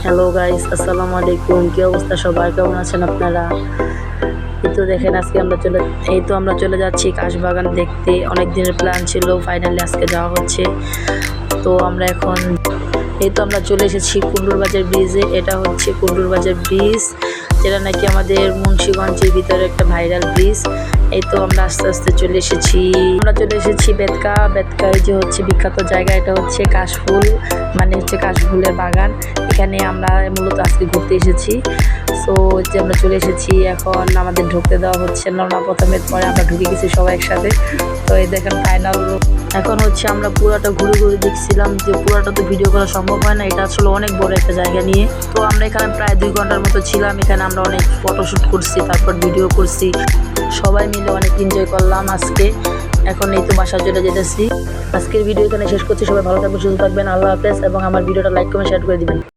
Hello guys, আসসালামু আলাইকুম। কি অবস্থা সবার, কেমন আছেন আপনারা? এই তো দেখেন আজকে আমরা চলে যাচ্ছি কাশবাগান দেখতে। অনেক দিনের প্ল্যান ছিল, ফাইনালি আজকে যাওয়া হচ্ছে। তো আমরা চলে এসেছি কুন্ডুর বাজার ব্রিজে। এটা হচ্ছে কুন্ডুর বাজার ব্রিজ, যেটা নাকি আমাদের মুন্সিগঞ্জের ভিতরে একটা ভাইরাল ব্রিজ। এই তো আমরা আস্তে আস্তে চলে এসেছি বেতকায় যে হচ্ছে বিখ্যাত জায়গা। এটা হচ্ছে কাশফুল, মানে হচ্ছে কাশফুলের বাগান। এখানে আমরা মূলত আজকে ঘুরতে এসেছি। সো যে আমরা চলে এসেছি, এখন আমাদের ঢুকতে দেওয়া হচ্ছে না প্রথমের পরে আমরা ঢুকে গেছি সবাই একসাথে। তো এই দেখেন ফাইনাল। এখন হচ্ছে আমরা পুরাটা ঘুরে ঘুরে দেখছিলাম, যে পুরাটা তো ভিডিও করা সম্ভব হয় না, এটা আসলে অনেক বড় একটা জায়গা নিয়ে। তো আমরা এখানে প্রায় 2 ঘন্টার মতো ছিলাম। এখানে আমরা অনেক ফটোশ্যুট করছি, তারপর ভিডিও করছি, সবাই মিলে অনেক এনজয় করলাম আজকে। এখন এই তো বাসা চলে যেতেছি। আজকের ভিডিও এখানে শেষ করছি। সবাই ভালো থাকবেন, সুস্থ থাকবেন। আল্লাহ হাফেজ। এবং আমার ভিডিওটা লাইক কমেন্ট শেয়ার করে দিবেন।